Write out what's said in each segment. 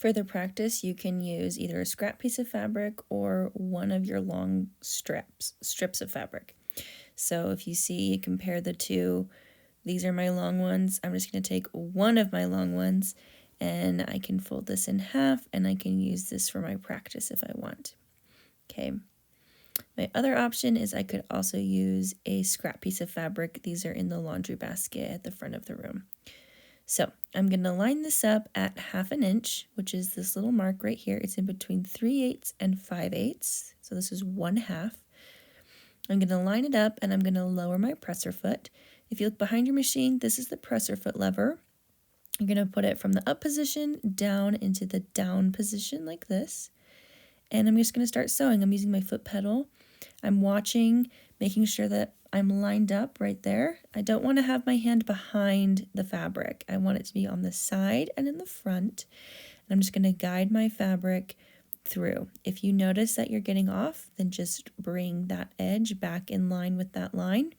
Further practice, you can use either a scrap piece of fabric or one of your long strips of fabric. So if you see, compare the two, these are my long ones. I'm just going to take one of my long ones and I can fold this in half and I can use this for my practice if I want. Okay. My other option is I could also use a scrap piece of fabric. These are in the laundry basket at the front of the room. So I'm going to line this up at 1/2 inch, which is this little mark right here. It's in between 3/8 and 5/8. So this is 1/2. I'm going to line it up and I'm going to lower my presser foot. If you look behind your machine, this is the presser foot lever. I'm going to put it from the up position down into the down position like this. And I'm just going to start sewing. I'm using my foot pedal. I'm watching, making sure that I'm lined up right there. I don't want to have my hand behind the fabric. I want it to be on the side and in the front. And I'm just going to guide my fabric through. If you notice that you're getting off, then just bring that edge back in line with that line.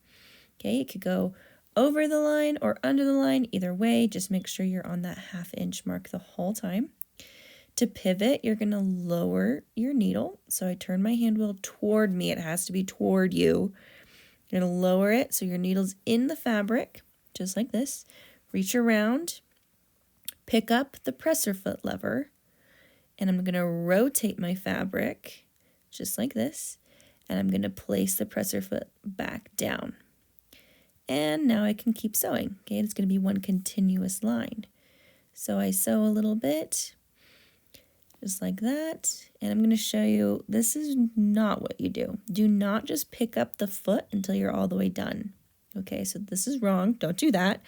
Okay, it could go over the line or under the line. Either way, just make sure you're on that 1/2 inch mark the whole time. To pivot, you're going to lower your needle. So I turn my hand wheel toward me. It has to be toward you. You're going to lower it so your needle's in the fabric, just like this. Reach around, pick up the presser foot lever, and I'm going to rotate my fabric, just like this, and I'm going to place the presser foot back down. And now I can keep sewing. Okay, it's going to be one continuous line. So I sew a little bit, just like that. And I'm going to show you, this is not what you do. Do not just pick up the foot until you're all the way done. Okay, so this is wrong. Don't do that.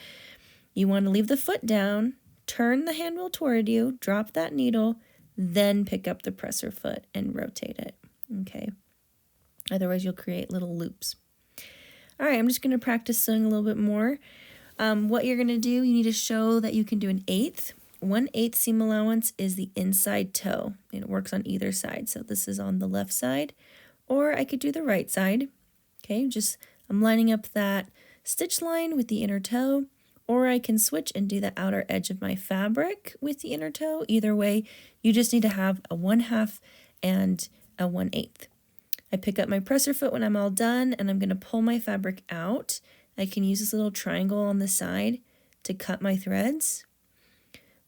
You want to leave the foot down, turn the hand wheel toward you, drop that needle, then pick up the presser foot and rotate it. Okay, otherwise you'll create little loops. All right, I'm just going to practice sewing a little bit more. What you're going to do, you need to show that you can do 1/8. 1/8 seam allowance is the inside toe, and it works on either side. So this is on the left side, or I could do the right side. Okay, I'm lining up that stitch line with the inner toe, or I can switch and do the outer edge of my fabric with the inner toe. Either way, you just need to have a 1/2 and a 1/8. I pick up my presser foot when I'm all done, and I'm going to pull my fabric out. I can use this little triangle on the side to cut my threads,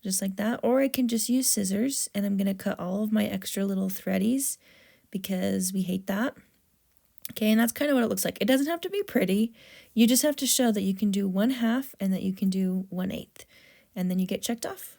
just like that, or I can just use scissors, and I'm going to cut all of my extra little threadies because we hate that. Okay, and that's kind of what it looks like. It doesn't have to be pretty. You just have to show that you can do 1/2 and that you can do 1/8, and then you get checked off.